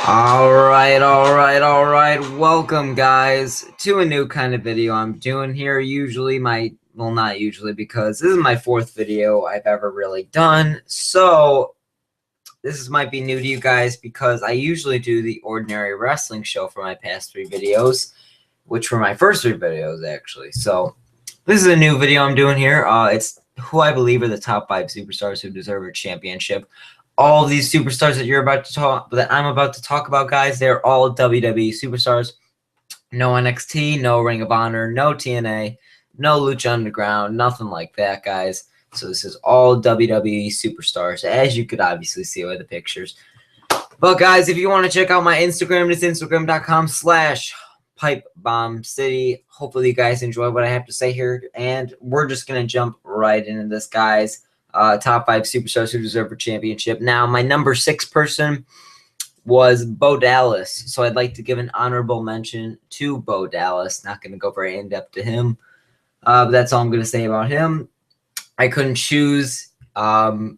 All right. Welcome, guys, to a new kind of video I'm doing here. Not usually, because this is my fourth video I've ever really done. So might be new to you guys because I usually do the Ordinary Wrestling Show for my past three videos, which were my first three videos, actually. So this is a new video I'm doing here. It's who I believe are the top 5 superstars who deserve a championship. All these superstars that I'm about to talk about, guys, they're all WWE superstars. No NXT, no Ring of Honor, no TNA, no Lucha Underground, nothing like that, guys. So this is all WWE superstars, as you could obviously see by the pictures. But guys, if you want to check out my Instagram, it's instagram.com/pipebombcity. Hopefully you guys enjoy what I have to say here, and we're just going to jump right into this, guys. Top 5 superstars who deserve a championship. Now, my number 6 person was Bo Dallas, so I'd like to give an honorable mention to Bo Dallas. Not going to go very in-depth to him, but that's all I'm going to say about him. I couldn't choose Bo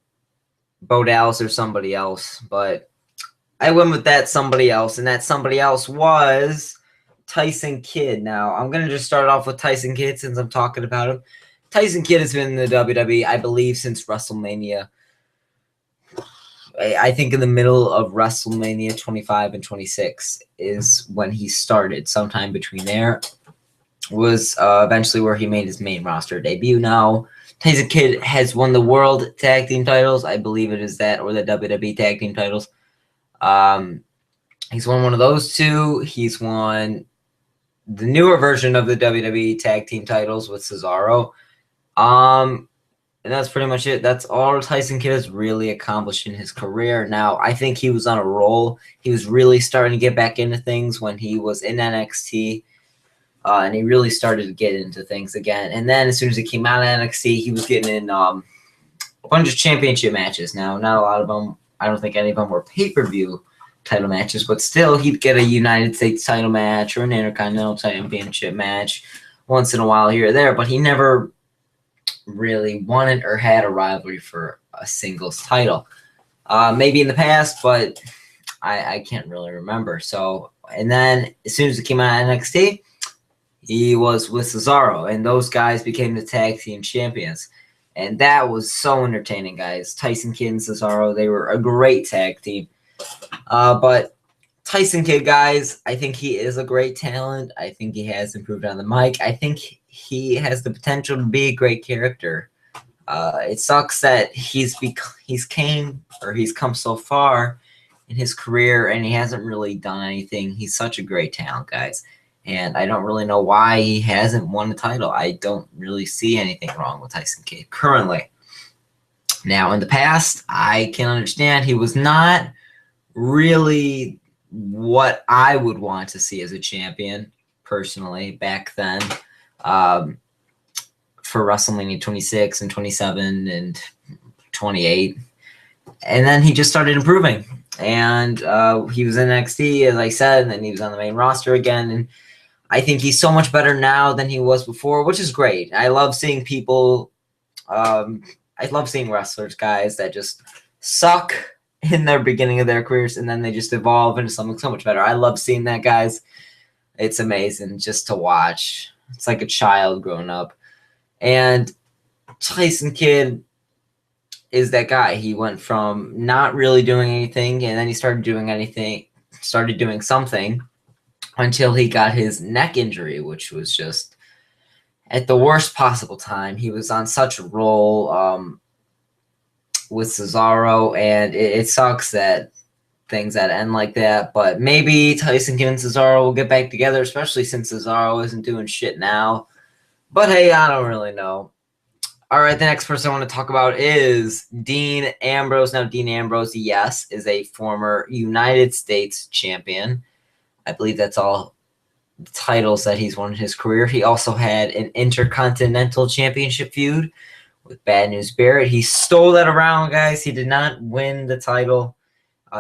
Dallas or somebody else, but I went with that somebody else, and that somebody else was Tyson Kidd. Now, I'm going to just start off with Tyson Kidd since I'm talking about him. Tyson Kidd has been in the WWE, I believe, since WrestleMania. I think in the middle of WrestleMania 25 and 26 is when he started. Sometime between there was eventually where he made his main roster debut. Now, Tyson Kidd has won the World Tag Team titles. I believe it is that, or the WWE Tag Team titles. He's won one of those two. He's won the newer version of the WWE Tag Team titles with Cesaro. And that's pretty much it. That's all Tyson Kidd has really accomplished in his career. Now, I think he was on a roll. He was really starting to get back into things when he was in NXT, and he really started to get into things again. And then as soon as he came out of NXT, he was getting in a bunch of championship matches. Now, not a lot of them. I don't think any of them were pay-per-view title matches, but still, he'd get a United States title match or an Intercontinental Championship match once in a while here or there, but he never really wanted or had a rivalry for a singles title. Maybe in the past, but I can't really remember. So, and then as soon as he came out of NXT, he was with Cesaro, and those guys became the tag team champions. And that was so entertaining, guys. Tyson Kidd and Cesaro, they were a great tag team. But Tyson Kidd, guys, I think he is a great talent. I think he has improved on the mic. I think he has the potential to be a great character. It sucks that he's come so far in his career and he hasn't really done anything. He's such a great talent, guys. And I don't really know why he hasn't won the title. I don't really see anything wrong with Tyson Kidd currently. Now, in the past, I can understand he was not really what I would want to see as a champion, personally, back then. For WrestleMania 26 and 27 and 28. And then he just started improving. And he was in NXT, as I said, and then he was on the main roster again. And I think he's so much better now than he was before, which is great. I love seeing people, I love seeing wrestlers, guys, that just suck in their beginning of their careers and then they just evolve into something so much better. I love seeing that, guys. It's amazing just to watch. It's like a child growing up. And Tyson Kidd is that guy. He went from not really doing anything, and then he started doing something until he got his neck injury, which was just at the worst possible time. He was on such a roll with Cesaro, and it sucks that things that end like that, but maybe Tyson Kidd and Cesaro will get back together, especially since Cesaro isn't doing shit now. But hey, I don't really know. All right, the next person I want to talk about is Dean Ambrose. Now, Dean Ambrose, yes, is a former United States champion. I believe that's all the titles that he's won in his career. He also had an Intercontinental Championship feud with Bad News Barrett. He stole that around, guys. He did not win the title.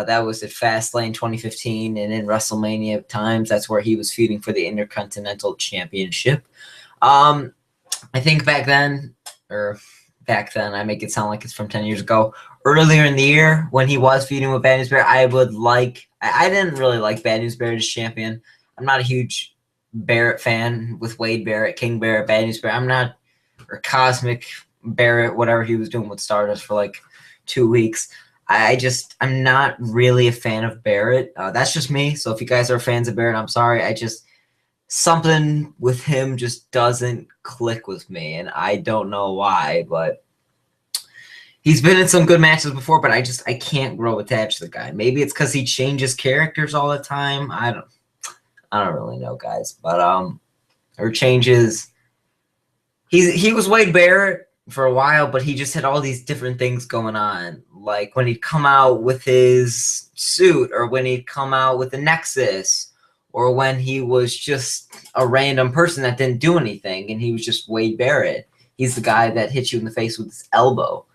That was at Fastlane 2015, and in WrestleMania times, that's where he was feuding for the Intercontinental Championship. I think back then, I make it sound like it's from 10 years ago. Earlier in the year, when he was feuding with Bad News Barrett, I didn't really like Bad News Barrett as champion. I'm not a huge Barrett fan with Wade Barrett, King Barrett, Bad News Barrett. I'm not, or Cosmic Barrett, whatever he was doing with Stardust for like 2 weeks. I'm not really a fan of Barrett. That's just me. So if you guys are fans of Barrett, I'm sorry. Something with him just doesn't click with me, and I don't know why, but he's been in some good matches before, but I can't grow attached to the guy. Maybe it's because he changes characters all the time. I don't really know, guys, but or changes. He was Wade Barrett for a while, but he just had all these different things going on. Like when he'd come out with his suit, or when he'd come out with the Nexus, or when he was just a random person that didn't do anything, and he was just Wade Barrett. He's the guy that hits you in the face with his elbow.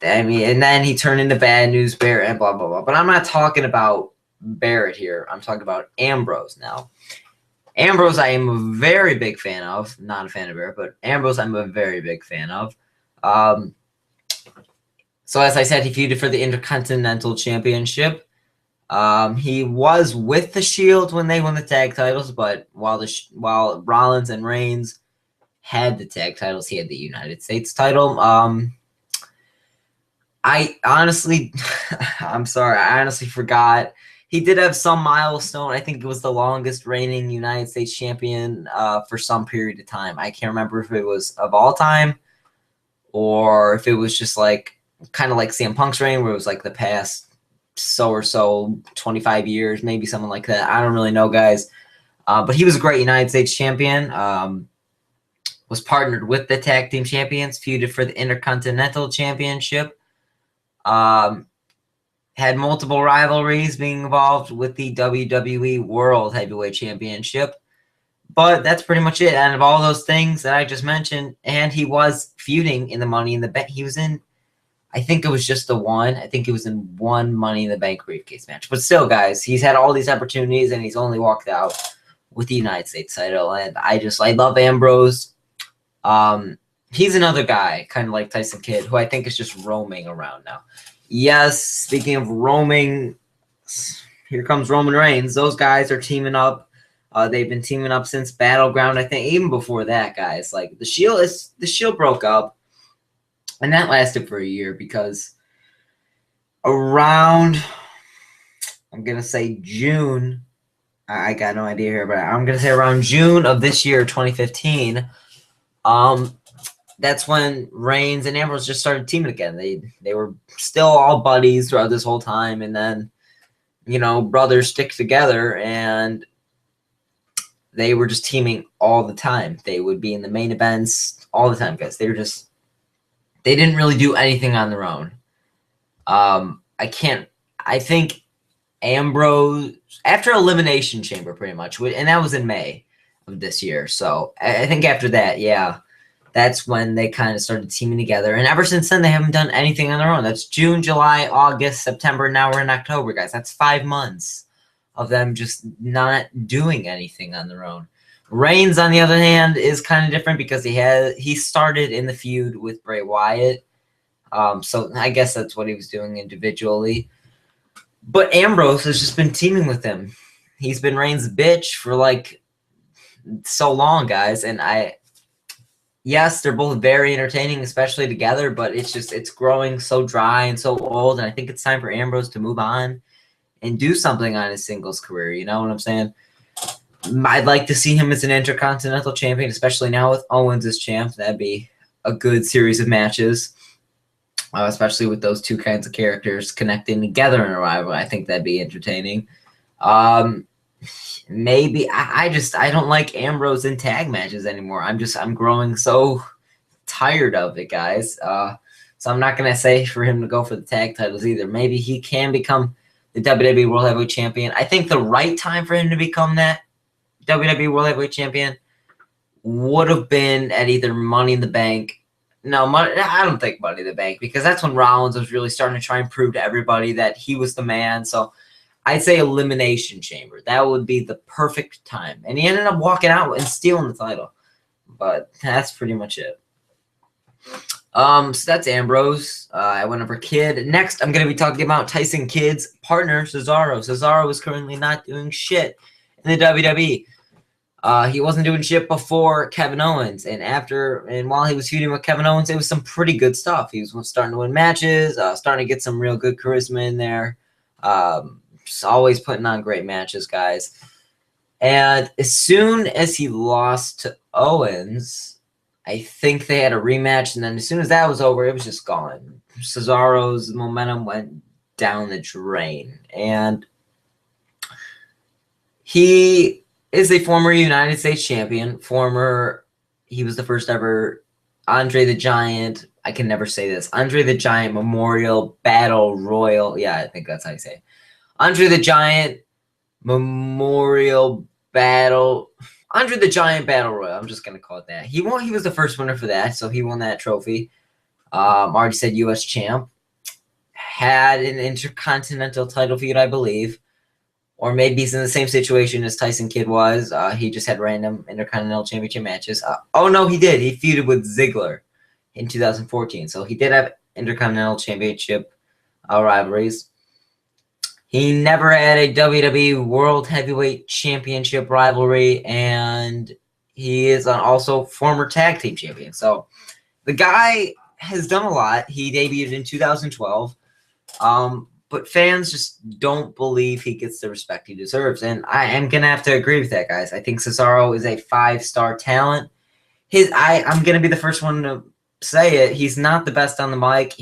I mean, and then he turned into Bad News Barrett and blah, blah, blah. But I'm not talking about Barrett here. I'm talking about Ambrose now. Ambrose, I am a very big fan of. Not a fan of Barrett, but Ambrose, I'm a very big fan of. So as I said, he feuded for the Intercontinental Championship. He was with the Shield when they won the tag titles, but while Rollins and Reigns had the tag titles, he had the United States title. I honestly, I'm sorry, I honestly forgot. He did have some milestone. I think it was the longest reigning United States champion for some period of time. I can't remember if it was of all time or if it was just like kind of like CM Punk's reign, where it was like the past so 25 years, maybe something like that. I don't really know, guys. But he was a great United States champion. Was partnered with the tag team champions, feuded for the Intercontinental Championship. Had multiple rivalries being involved with the WWE World Heavyweight Championship. But that's pretty much it. And of all those things that I just mentioned, and he was feuding in the Money in the Bank. He was in, I think it was just the one. I think he was in one Money in the Bank briefcase match. But still, guys, he's had all these opportunities, and he's only walked out with the United States title. And I love Ambrose. He's another guy, kind of like Tyson Kidd, who I think is just roaming around now. Yes, speaking of roaming, here comes Roman Reigns. Those guys are teaming up. They've been teaming up since Battleground. I think even before that, guys. Like the Shield broke up, and that lasted for a year because around, I'm gonna say June. I got no idea here, but I'm gonna say around June of this year, 2015. That's when Reigns and Ambrose just started teaming again. They were still all buddies throughout this whole time, and then, you know, brothers stick together, and they were just teaming all the time. They would be in the main events all the time, guys. They didn't really do anything on their own. I think Ambrose, after Elimination Chamber, pretty much, and that was in May of this year. So I think after that, yeah, that's when they kind of started teaming together. And ever since then, they haven't done anything on their own. That's June, July, August, September. Now we're in October, guys. That's 5 months of them just not doing anything on their own. Reigns, on the other hand, is kind of different because he started in the feud with Bray Wyatt. So I guess that's what he was doing individually. But Ambrose has just been teaming with him. He's been Reigns' bitch for like so long, guys. And yes, they're both very entertaining, especially together, but it's growing so dry and so old, and I think it's time for Ambrose to move on and do something on his singles career. You know what I'm saying? I'd like to see him as an Intercontinental Champion, especially now with Owens as champ. That'd be a good series of matches, especially with those two kinds of characters connecting together in a rival. I think that'd be entertaining. Maybe I don't like Ambrose in tag matches anymore. I'm growing so tired of it, guys. So I'm not gonna say for him to go for the tag titles either. Maybe he can become the WWE World Heavyweight Champion. I think the right time for him to become that WWE World Heavyweight Champion would have been at either Money in the Bank. No, I don't think Money in the Bank, because that's when Rollins was really starting to try and prove to everybody that he was the man. So I'd say Elimination Chamber. That would be the perfect time. And he ended up walking out and stealing the title. But that's pretty much it. So that's Ambrose. I went over Kidd. Next, I'm going to be talking about Tyson Kidd's partner, Cesaro. Cesaro is currently not doing shit in the WWE. He wasn't doing shit before Kevin Owens, and while he was feuding with Kevin Owens, it was some pretty good stuff. He was starting to win matches, starting to get some real good charisma in there. Just always putting on great matches, guys. And as soon as he lost to Owens, I think they had a rematch, and then as soon as that was over, it was just gone. Cesaro's momentum went down the drain, and he is a former United States champion. He was the first ever Andre the Giant. I can never say this. Andre the Giant Memorial Battle Royal. Yeah, I think that's how you say it. Andre the Giant Memorial Battle. Andre the Giant Battle Royal. I'm just going to call it that. He was the first winner for that, so he won that trophy. Already said U.S. champ. Had an intercontinental title feud, I believe. Or maybe he's in the same situation as Tyson Kidd was. He just had random Intercontinental Championship matches. Oh, no, he did. He feuded with Ziggler in 2014. So he did have Intercontinental Championship rivalries. He never had a WWE World Heavyweight Championship rivalry. And he is also former tag team champion. So the guy has done a lot. He debuted in 2012. But fans just don't believe he gets the respect he deserves. And I am going to have to agree with that, guys. I think Cesaro is a 5-star talent. I'm going to be the first one to say it. He's not the best on the mic.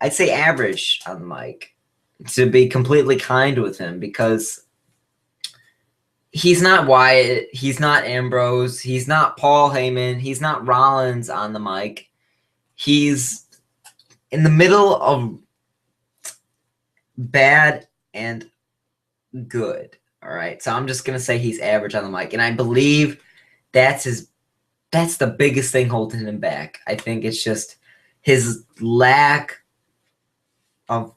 I'd say average on the mic, to be completely kind with him, because he's not Wyatt. He's not Ambrose. He's not Paul Heyman. He's not Rollins on the mic. He's in the middle of bad and good. All right. So I'm just going to say he's average on the mic. And I believe that's the biggest thing holding him back. I think it's just his lack of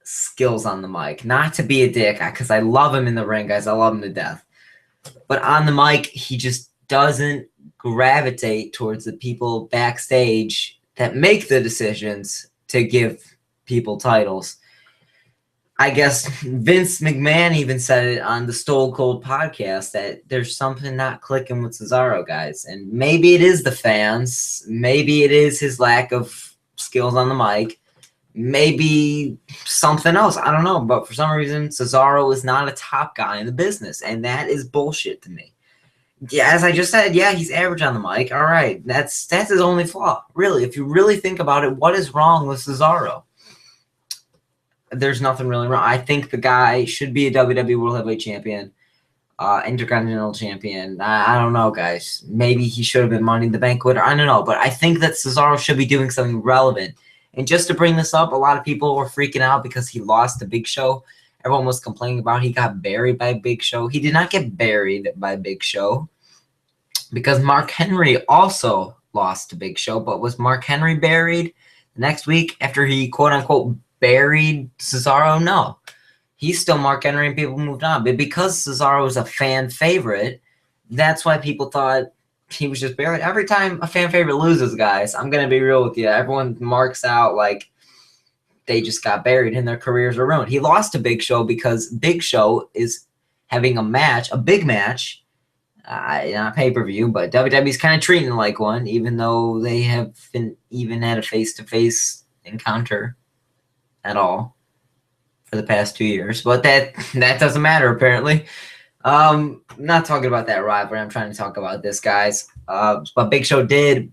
skills on the mic. Not to be a dick, because I love him in the ring, guys. I love him to death. But on the mic, he just doesn't gravitate towards the people backstage that make the decisions to give people titles. I guess Vince McMahon even said it on the Stone Cold podcast that there's something not clicking with Cesaro, guys. And maybe it is the fans. Maybe it is his lack of skills on the mic. Maybe something else. I don't know. But for some reason, Cesaro is not a top guy in the business. And that is bullshit to me. Yeah, as I just said, yeah, he's average on the mic. All right. That's his only flaw. Really, if you really think about it, what is wrong with Cesaro? There's nothing really wrong. I think the guy should be a WWE World Heavyweight Champion, Intercontinental Champion. I don't know, guys. Maybe he should have been Money in the Bank winner. I don't know. But I think that Cesaro should be doing something relevant. And just to bring this up, a lot of people were freaking out because he lost to Big Show. Everyone was complaining about he got buried by Big Show. He did not get buried by Big Show, because Mark Henry also lost to Big Show. But was Mark Henry buried the next week after he, quote-unquote, buried Cesaro? No. He's still Mark Henry, and people moved on. But because Cesaro was a fan favorite, that's why people thought he was just buried. Every time a fan favorite loses, guys, I'm going to be real with you, everyone marks out like they just got buried and their careers are ruined. He lost to Big Show because Big Show is having a match, a big match, not pay-per-view, but WWE's kind of treating it like one, even though they haven't even had a face-to-face encounter at all for the past 2 years. But that doesn't matter, apparently. I'm not talking about that rivalry. I'm trying to talk about this, guys. But Big Show did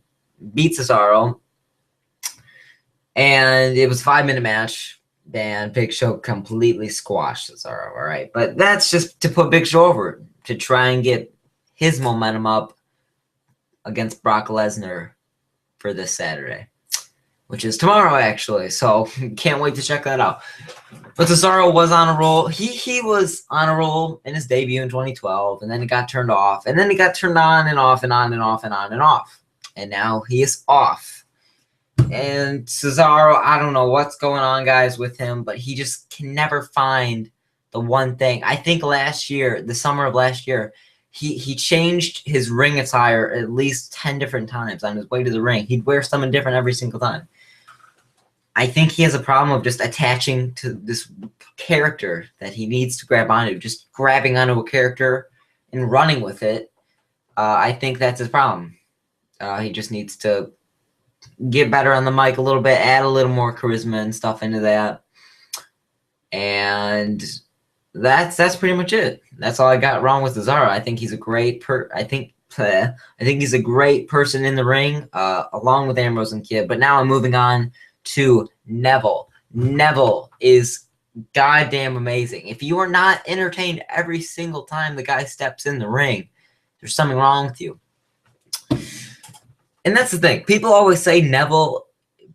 beat Cesaro, and it was a 5-minute match, and Big Show completely squashed Cesaro, all right? But that's just to put Big Show over, to try and get his momentum up against Brock Lesnar for this Saturday, which is tomorrow, actually. So can't wait to check that out. But Cesaro was on a roll. He was on a roll in his debut in 2012, and then it got turned off, and then he got turned on and off and on and off and on and off. And now he is off. And Cesaro, I don't know what's going on, guys, with him, but he just can never find the one thing. I think last year, the summer of last year, He changed his ring attire at least 10 different times on his way to the ring. He'd wear something different every single time. I think he has a problem of just attaching to this character that he needs to grab onto, just grabbing onto a character and running with it. I think that's his problem. He just needs to get better on the mic a little bit, add a little more charisma and stuff into that. And that's pretty much it. That's all I got wrong with Cesaro. I think he's a great I think he's a great person in the ring, along with Ambrose and Kidd. But now I'm moving on to Neville. Neville is goddamn amazing. If you are not entertained every single time the guy steps in the ring, there's something wrong with you. And that's the thing. People always say Neville,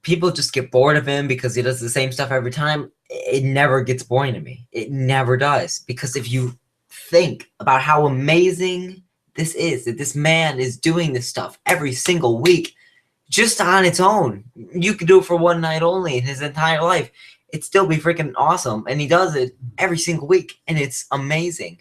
people just get bored of him because he does the same stuff every time. It never gets boring to me. It never does. Because if you think about how amazing this is, that this man is doing this stuff every single week, just on its own, you could do it for one night only in his entire life. It'd still be freaking awesome. And he does it every single week, and it's amazing.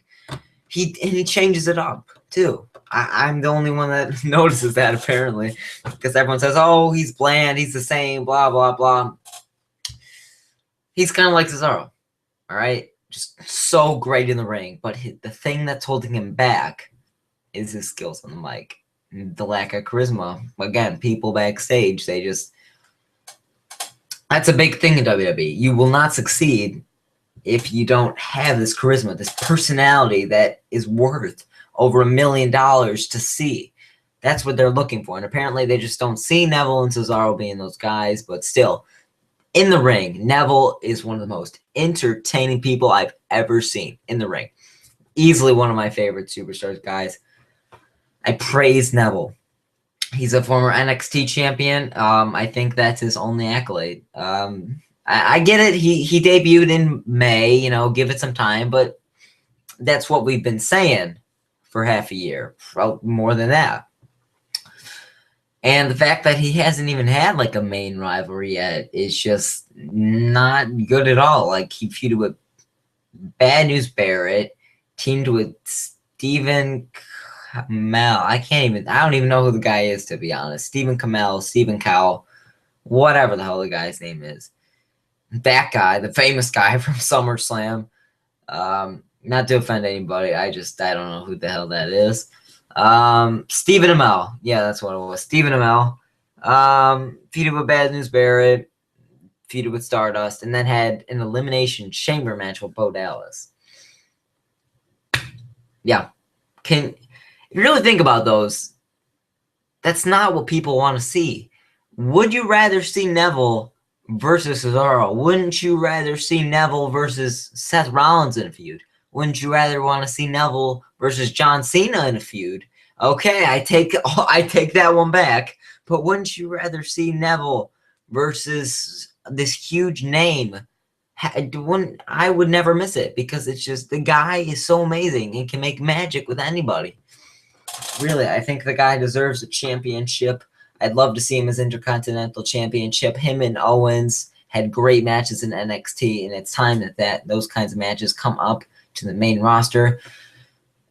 He changes it up, too. I'm the only one that notices that, apparently, because everyone says, oh, he's bland, he's the same, blah, blah, blah. He's kind of like Cesaro, all right? Just so great in the ring, but the thing that's holding him back is his skills on the mic. The lack of charisma. Again, people backstage, they just... That's a big thing in WWE. You will not succeed if you don't have this charisma, this personality that is worth over $1 million to see. That's what they're looking for. And apparently they just don't see Neville and Cesaro being those guys. But still, in the ring, Neville is one of the most entertaining people I've ever seen in the ring. Easily one of my favorite superstars, guys. I praise Neville. He's a former NXT champion. I think that's his only accolade. I get it. He debuted in May, you know, give it some time, but that's what we've been saying for half a year, more than that. And the fact that he hasn't even had like a main rivalry yet is just not good at all. Like, he feuded with Bad News Barrett, teamed with Stephen Kamel. I don't even know who the guy is, to be honest. Stephen Kamel, Stephen Cowell, whatever the hell the guy's name is. That guy, the famous guy from SummerSlam. Not to offend anybody, I don't know who the hell that is. Stephen Amell. Yeah, that's what it was. Stephen Amell. Feuded with Bad News Barrett, feuded with Stardust, and then had an Elimination Chamber match with Bo Dallas. Yeah. If you really think about those, that's not what people want to see. Would you rather see Neville versus Cesaro? Wouldn't you rather see Neville versus Seth Rollins in a feud? Wouldn't you rather want to see Neville versus John Cena in a feud? Okay, I take that one back. But wouldn't you rather see Neville versus this huge name? I would never miss it, because it's just, the guy is so amazing and can make magic with anybody. Really, I think the guy deserves a championship. I'd love to see him as Intercontinental Championship. Him and Owens had great matches in NXT, and it's time that those kinds of matches come up to the main roster.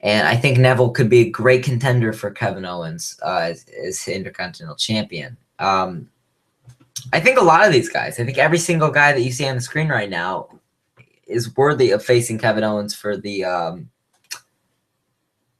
And I think Neville could be a great contender for Kevin Owens as Intercontinental Champion. I think a lot of these guys, I think every single guy that you see on the screen right now is worthy of facing Kevin Owens for the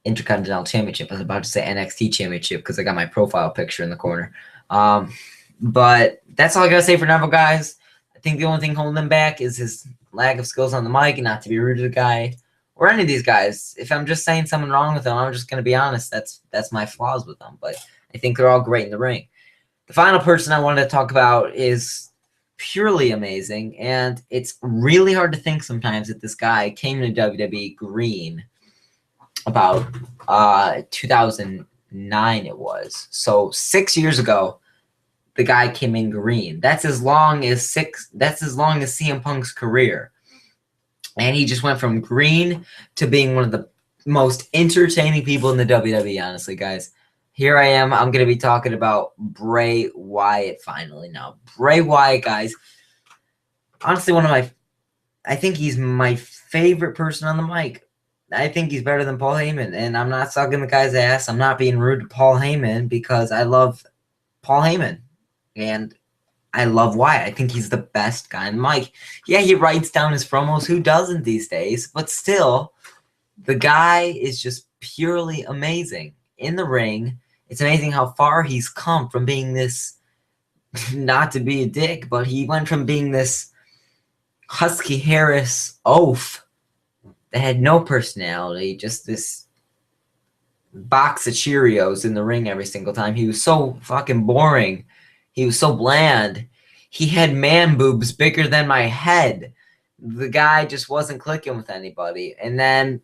Intercontinental Championship. I was about to say NXT Championship because I got my profile picture in the corner. But that's all I got to say for Neville, guys. I think the only thing holding him back is his lack of skills on the mic, and not to be rude to the guy or any of these guys. If I'm just saying something wrong with them, I'm just going to be honest. That's my flaws with them. But I think they're all great in the ring. The final person I wanted to talk about is purely amazing, and it's really hard to think sometimes that this guy came to WWE green about 2009 it was. So 6 years ago, the guy came in green. That's as long as CM Punk's career. And he just went from green to being one of the most entertaining people in the WWE, honestly, guys. Here I am. I'm going to be talking about Bray Wyatt finally now. Bray Wyatt, guys. Honestly, I think he's my favorite person on the mic. I think he's better than Paul Heyman, and I'm not sucking the guy's ass. I'm not being rude to Paul Heyman because I love Paul Heyman, and I love Wyatt. I think he's the best guy in the mic. Yeah, he writes down his promos. Who doesn't these days? But still, the guy is just purely amazing in the ring. It's amazing how far he's come from being this, not to be a dick, but he went from being this Husky Harris oaf that had no personality, just this box of Cheerios in the ring every single time. He was so fucking boring. He was so bland. He had man boobs bigger than my head. The guy just wasn't clicking with anybody. And then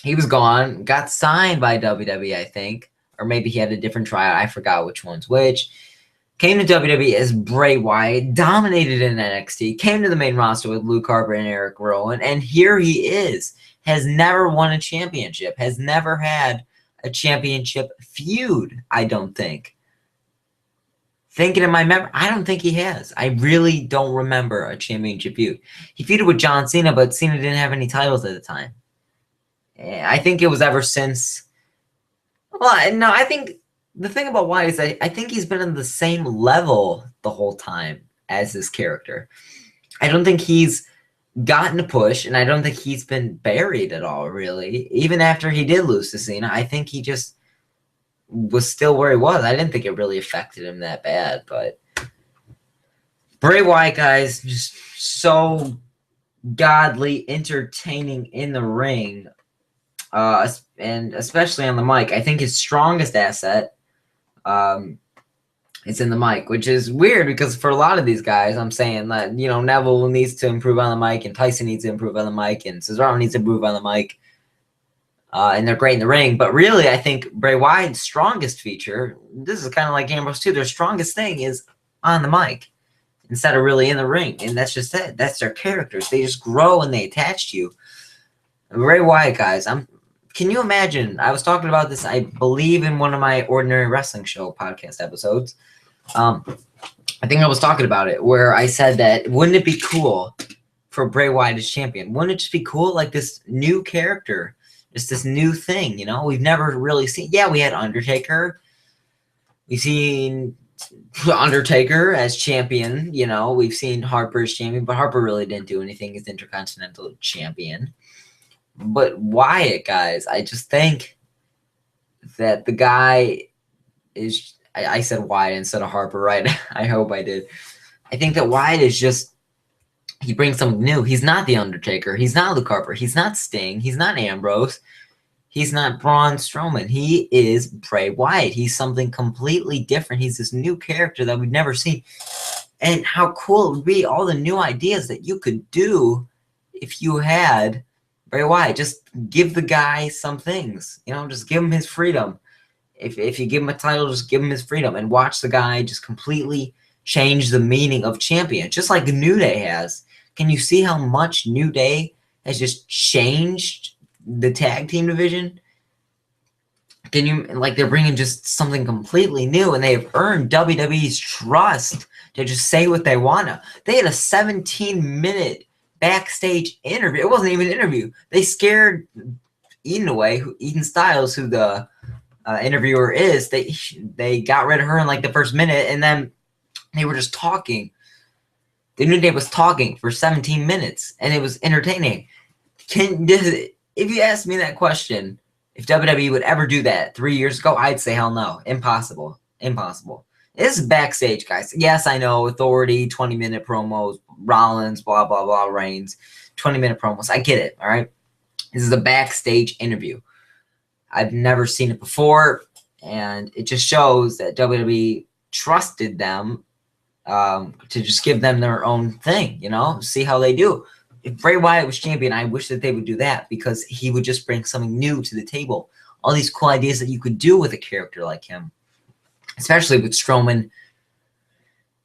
he was gone, got signed by WWE, I think. Or maybe he had a different tryout. I forgot which one's which. Came to WWE as Bray Wyatt, dominated in NXT, came to the main roster with Luke Harper and Eric Rowan, and here he is. Has never won a championship, has never had a championship feud, I don't think. Thinking in my memory, I don't think he has. I really don't remember a championship feud. He feuded with John Cena, but Cena didn't have any titles at the time. I think it was ever since. Well, no, I think the thing about Wyatt is I think he's been on the same level the whole time as this character. I don't think he's gotten a push, and I don't think he's been buried at all, really. Even after he did lose to Cena, I think he just was still where he was. I didn't think it really affected him that bad, but Bray Wyatt, guys, just so godly entertaining in the ring, and especially on the mic. I think his strongest asset is in the mic, which is weird because for a lot of these guys, I'm saying that, you know, Neville needs to improve on the mic, and Tyson needs to improve on the mic, and Cesaro needs to improve on the mic. And they're great in the ring. But really, I think Bray Wyatt's strongest feature, this is kind of like Ambrose too, their strongest thing is on the mic instead of really in the ring. And that's just it. That's their characters. They just grow and they attach to you. Bray Wyatt, guys, can you imagine? I was talking about this, I believe, in one of my Ordinary Wrestling Show podcast episodes. I think I was talking about it, where I said that wouldn't it be cool for Bray Wyatt as champion? Wouldn't it just be cool, like this new character? Just this new thing, you know? We've never really seen... Yeah, we had Undertaker. We've seen Undertaker as champion, you know? We've seen Harper as champion, but Harper really didn't do anything as Intercontinental Champion. But Wyatt, guys, I just think that the guy is... I said Wyatt instead of Harper, right? I hope I did. I think that Wyatt is just... He brings something new. He's not The Undertaker. He's not Luke Harper. He's not Sting. He's not Ambrose. He's not Braun Strowman. He is Bray Wyatt. He's something completely different. He's this new character that we've never seen. And how cool it would be, all the new ideas that you could do if you had Bray Wyatt. Just give the guy some things. You know, just give him his freedom. If you give him a title, just give him his freedom. And watch the guy just completely change the meaning of champion. Just like New Day has. Can you see how much New Day has just changed the tag team division? Can you, like, they're bringing just something completely new, and they have earned WWE's trust to just say what they want to. They had a 17-minute backstage interview. It wasn't even an interview. They scared Eden Styles, who the interviewer is. They got rid of her in like the first minute, and then they were just talking. The New Day was talking for 17 minutes, and it was entertaining. If you asked me that question, if WWE would ever do that 3 years ago, I'd say hell no. Impossible. Impossible. This is backstage, guys. Yes, I know. Authority, 20-minute promos, Rollins, blah, blah, blah, Reigns, 20-minute promos. I get it, all right? This is a backstage interview. I've never seen it before, and it just shows that WWE trusted them to just give them their own thing, you know, see how they do. If Bray Wyatt was champion, I wish that they would do that, because he would just bring something new to the table. All these cool ideas that you could do with a character like him, especially with Strowman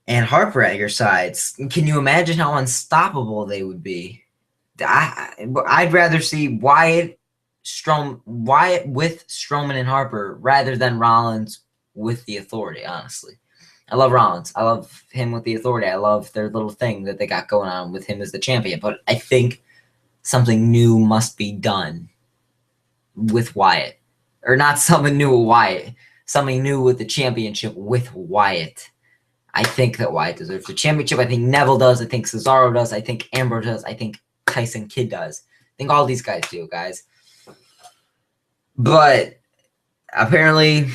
and Harper at your sides. Can you imagine how unstoppable they would be? I'd rather see Wyatt with Strowman and Harper rather than Rollins with the Authority, honestly. I love Rollins. I love him with the Authority. I love their little thing that they got going on with him as the champion. But I think something new must be done with Wyatt. Or not something new with Wyatt. Something new with the championship with Wyatt. I think that Wyatt deserves the championship. I think Neville does. I think Cesaro does. I think Ambrose does. I think Tyson Kidd does. I think all these guys do, guys. But apparently,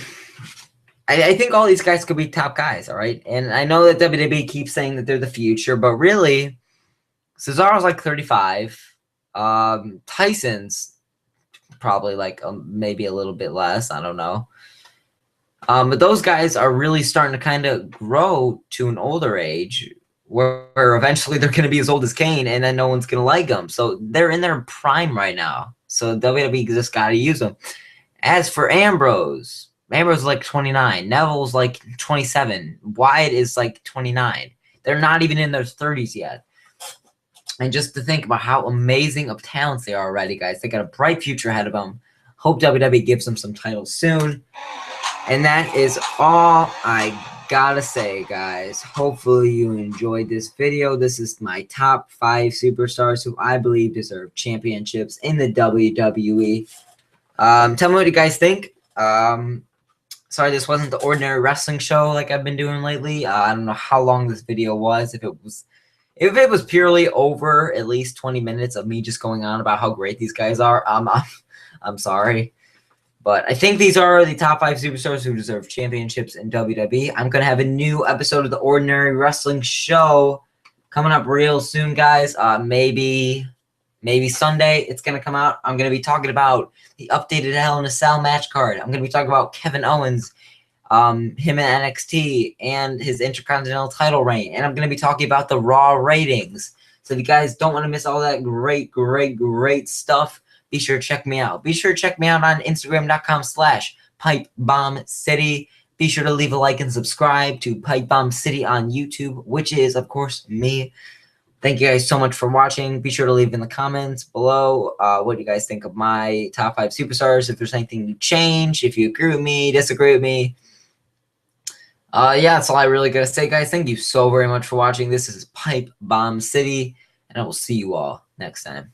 I think all these guys could be top guys, all right? And I know that WWE keeps saying that they're the future, but really, Cesaro's like 35. Tyson's probably like maybe a little bit less. I don't know. But those guys are really starting to kind of grow to an older age where eventually they're going to be as old as Kane, and then no one's going to like them. So they're in their prime right now. So WWE just got to use them. As for Ambrose is like 29. Neville's like 27. Wyatt is like 29. They're not even in their 30s yet. And just to think about how amazing of talents they are already, guys. They got a bright future ahead of them. Hope WWE gives them some titles soon. And that is all I gotta say, guys. Hopefully you enjoyed this video. This is my top 5 superstars who I believe deserve championships in the WWE. Tell me what you guys think. Sorry, this wasn't the ordinary wrestling show like I've been doing lately. I don't know how long this video was. If it was purely over at least 20 minutes of me just going on about how great these guys are, I'm sorry. But I think these are the top 5 superstars who deserve championships in WWE. I'm going to have a new episode of the Ordinary Wrestling Show coming up real soon, guys. Maybe Sunday it's going to come out. I'm going to be talking about the updated Hell in a Cell match card. I'm going to be talking about Kevin Owens, him in NXT, and his Intercontinental title reign. And I'm going to be talking about the Raw ratings. So if you guys don't want to miss all that great stuff, be sure to check me out. Be sure to check me out on Instagram.com/PipeBombCity. Be sure to leave a like and subscribe to Pipe Bomb City on YouTube, which is, of course, me. Thank you guys so much for watching. Be sure to leave in the comments below what you guys think of my top 5 superstars. If there's anything to change, if you agree with me, disagree with me. Yeah, that's all I really got to say, guys. Thank you so very much for watching. This is Pipe Bomb City, and I will see you all next time.